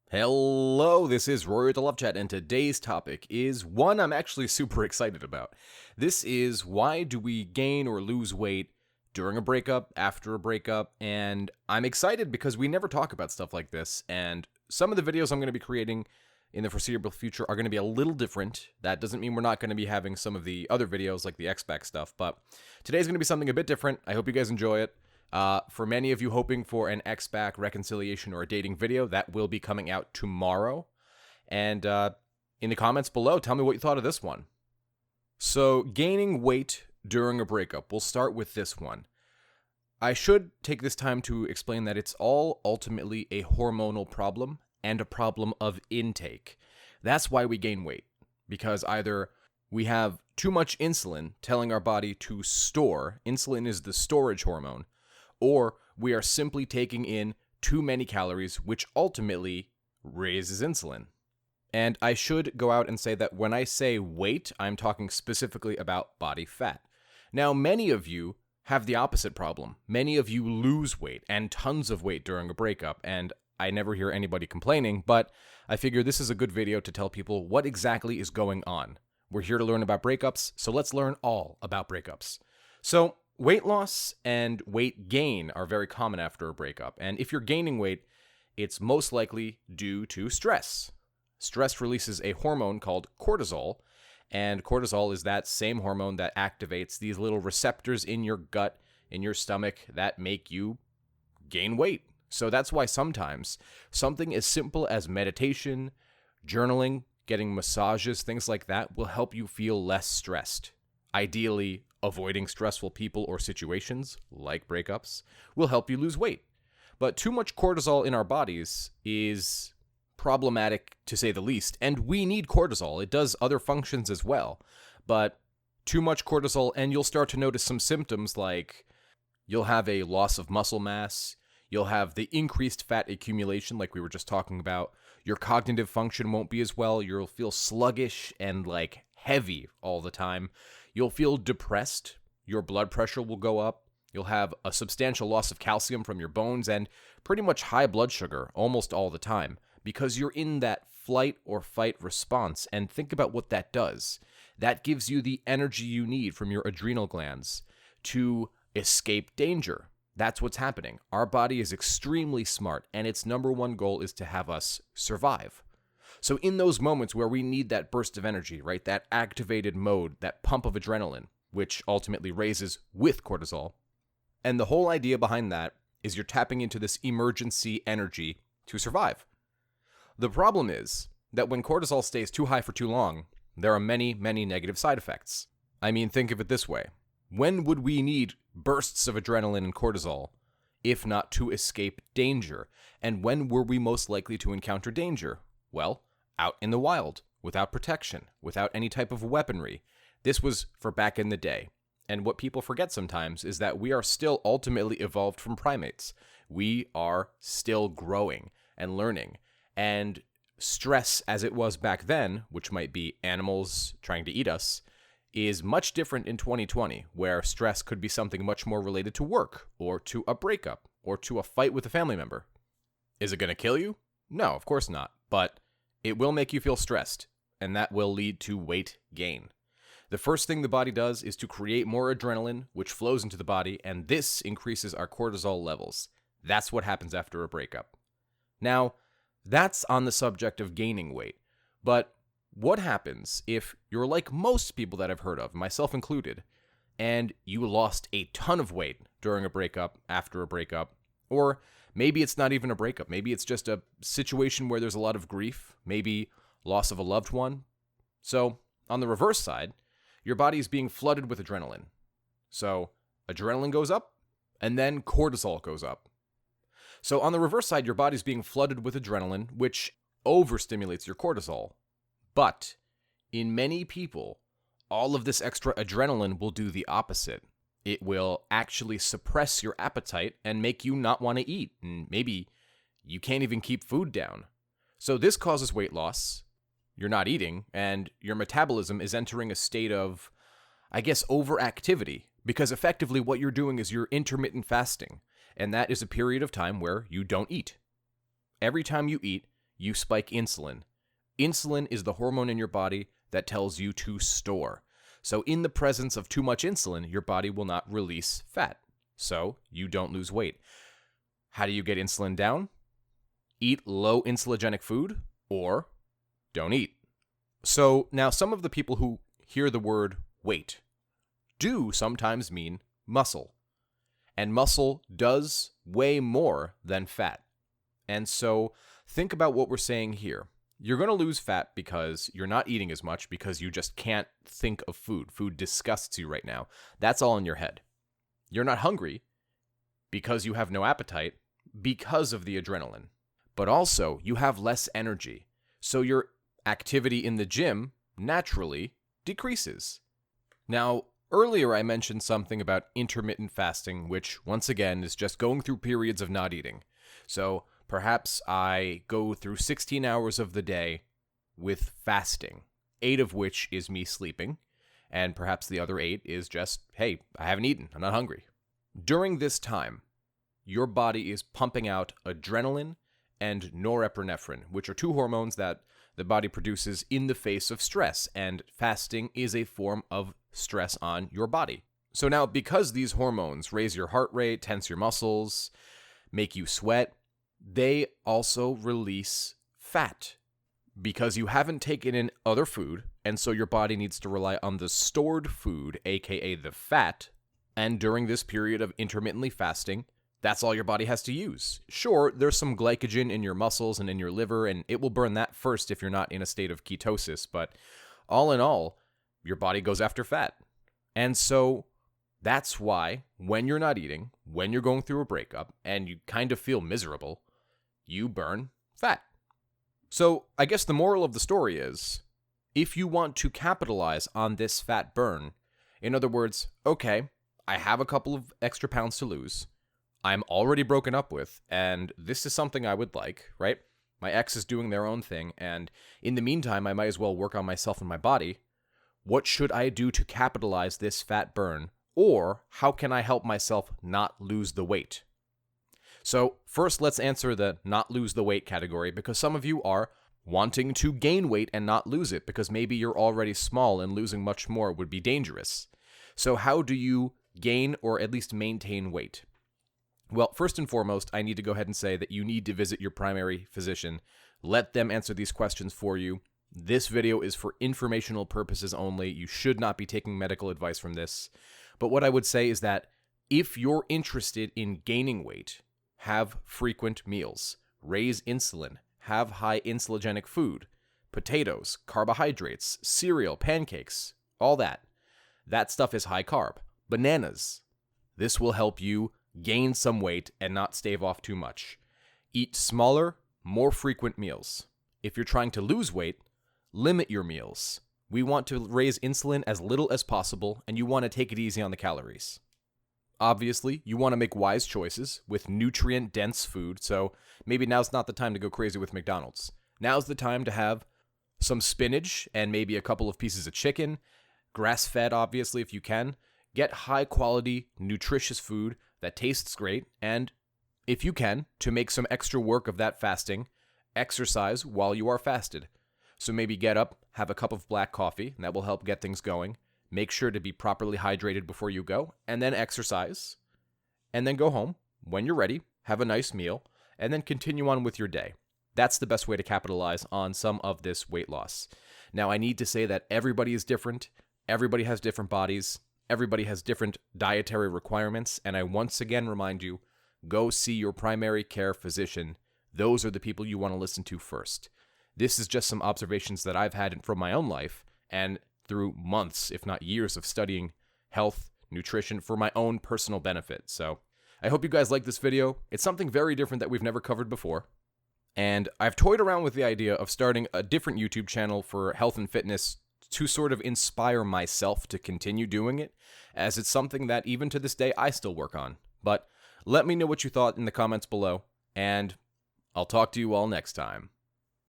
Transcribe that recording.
Hello, this is Rory with the Love Chat, and today's topic is one I'm actually super excited about. This is why do we gain or lose weight during a breakup, after a breakup, and I'm excited because we never talk about stuff like this, and some of the videos I'm going to be creating in the foreseeable future are going to be a little different. That doesn't mean we're not going to be having some of the other videos like the X-Pac stuff, but today's going to be something a bit different. I hope you guys enjoy it. For many of you hoping for an X-Pac reconciliation or a dating video, that will be coming out tomorrow. And in the comments below, tell me what you thought of this one. So, gaining weight during a breakup. We'll start with this one. I should take this time to explain that it's all ultimately a hormonal problem and a problem of intake. That's why we gain weight, because either we have too much insulin telling our body to store, insulin is the storage hormone, or we are simply taking in too many calories, which ultimately raises insulin. And I should go out and say that when I say weight, I'm talking specifically about body fat. Now, many of you have the opposite problem. Many of you lose weight and tons of weight during a breakup, and I never hear anybody complaining, but I figure this is a good video to tell people what exactly is going on. We're here to learn about breakups, so let's learn all about breakups. So, weight loss and weight gain are very common after a breakup, and if you're gaining weight, it's most likely due to stress. Stress releases a hormone called cortisol, and cortisol is that same hormone that activates these little receptors in your gut, in your stomach, that make you gain weight. So that's why sometimes something as simple as meditation, journaling, getting massages, things like that will help you feel less stressed. Ideally, avoiding stressful people or situations, like breakups, will help you lose weight. But too much cortisol in our bodies is problematic, to say the least, and we need cortisol. It does other functions as well, but too much cortisol, and you'll start to notice some symptoms like you'll have a loss of muscle mass, you'll have the increased fat accumulation like we were just talking about, your cognitive function won't be as well, you'll feel sluggish and like heavy all the time. You'll feel depressed, your blood pressure will go up, you'll have a substantial loss of calcium from your bones, and pretty much high blood sugar almost all the time, because you're in that flight or fight response, and think about what that does. That gives you the energy you need from your adrenal glands to escape danger. That's what's happening. Our body is extremely smart, and its number one goal is to have us survive. So in those moments where we need that burst of energy, right, that activated mode, that pump of adrenaline, which ultimately raises with cortisol, and the whole idea behind that is you're tapping into this emergency energy to survive. The problem is that when cortisol stays too high for too long, there are many, many negative side effects. I mean, think of it this way. When would we need bursts of adrenaline and cortisol, if not to escape danger? And when were we most likely to encounter danger? Well, out in the wild, without protection, without any type of weaponry. This was for back in the day. And what people forget sometimes is that we are still ultimately evolved from primates. We are still growing and learning. And stress as it was back then, which might be animals trying to eat us, is much different in 2020, where stress could be something much more related to work, or to a breakup, or to a fight with a family member. Is it going to kill you? No, of course not. But it will make you feel stressed, and that will lead to weight gain. The first thing the body does is to create more adrenaline, which flows into the body, and this increases our cortisol levels. That's what happens after a breakup. Now, that's on the subject of gaining weight. But what happens if you're like most people that I've heard of, myself included, and you lost a ton of weight during a breakup, after a breakup, or maybe it's not even a breakup. Maybe it's just a situation where there's a lot of grief, maybe loss of a loved one. So, on the reverse side, your body is being flooded with adrenaline. So, adrenaline goes up, and then cortisol goes up. So, on the reverse side, your body's being flooded with adrenaline, which overstimulates your cortisol. But, in many people, all of this extra adrenaline will do the opposite. It will actually suppress your appetite and make you not want to eat, and maybe you can't even keep food down. So this causes weight loss, you're not eating, and your metabolism is entering a state of, I guess, overactivity, because effectively what you're doing is you're intermittent fasting, and that is a period of time where you don't eat. Every time you eat, you spike insulin. Insulin is the hormone in your body that tells you to store. So in the presence of too much insulin, your body will not release fat. So you don't lose weight. How do you get insulin down? Eat low insulinogenic food or don't eat. So now some of the people who hear the word weight do sometimes mean muscle. And muscle does weigh more than fat. And so think about what we're saying here. You're going to lose fat because you're not eating as much because you just can't think of food. Food disgusts you right now. That's all in your head. You're not hungry because you have no appetite because of the adrenaline. But also, you have less energy. So your activity in the gym naturally decreases. Now, earlier I mentioned something about intermittent fasting, which once again is just going through periods of not eating. So perhaps I go through 16 hours of the day with fasting, 8 of which is me sleeping, and perhaps the other 8 is just, hey, I haven't eaten, I'm not hungry. During this time, your body is pumping out adrenaline and norepinephrine, which are 2 hormones that the body produces in the face of stress, and fasting is a form of stress on your body. So now, because these hormones raise your heart rate, tense your muscles, make you sweat, they also release fat because you haven't taken in other food, and so your body needs to rely on the stored food, aka the fat, and during this period of intermittently fasting, that's all your body has to use. Sure, there's some glycogen in your muscles and in your liver, and it will burn that first if you're not in a state of ketosis, but all in all, your body goes after fat. And so that's why when you're not eating, when you're going through a breakup, and you kind of feel miserable, you burn fat. So I guess the moral of the story is, if you want to capitalize on this fat burn, in other words, okay, I have a couple of extra pounds to lose, I'm already broken up with, and this is something I would like, right? My ex is doing their own thing, and in the meantime, I might as well work on myself and my body. What should I do to capitalize this fat burn? Or how can I help myself not lose the weight? So first, let's answer the not lose the weight category, because some of you are wanting to gain weight and not lose it because maybe you're already small and losing much more would be dangerous. So how do you gain or at least maintain weight? Well, first and foremost, I need to go ahead and say that you need to visit your primary physician. Let them answer these questions for you. This video is for informational purposes only. You should not be taking medical advice from this. But what I would say is that if you're interested in gaining weight, have frequent meals, raise insulin, have high insulinogenic food, potatoes, carbohydrates, cereal, pancakes, all that. That stuff is high carb. Bananas. This will help you gain some weight and not stave off too much. Eat smaller, more frequent meals. If you're trying to lose weight, limit your meals. We want to raise insulin as little as possible, and you want to take it easy on the calories. Obviously, you want to make wise choices with nutrient-dense food, so maybe now's not the time to go crazy with McDonald's. Now's the time to have some spinach and maybe a couple of pieces of chicken, grass-fed, obviously, if you can. Get high-quality, nutritious food that tastes great, and if you can, to make some extra work of that fasting, exercise while you are fasted. So maybe get up, have a cup of black coffee, and that will help get things going. Make sure to be properly hydrated before you go, and then exercise, and then go home. When you're ready, have a nice meal, and then continue on with your day. That's the best way to capitalize on some of this weight loss. Now, I need to say that everybody is different. Everybody has different bodies. Everybody has different dietary requirements, and I once again remind you, go see your primary care physician. Those are the people you want to listen to first. This is just some observations that I've had from my own life, and through months, if not years, of studying health, nutrition for my own personal benefit. So I hope you guys like this video. It's something very different that we've never covered before. And I've toyed around with the idea of starting a different YouTube channel for health and fitness to sort of inspire myself to continue doing it, as it's something that even to this day I still work on. But let me know what you thought in the comments below, and I'll talk to you all next time.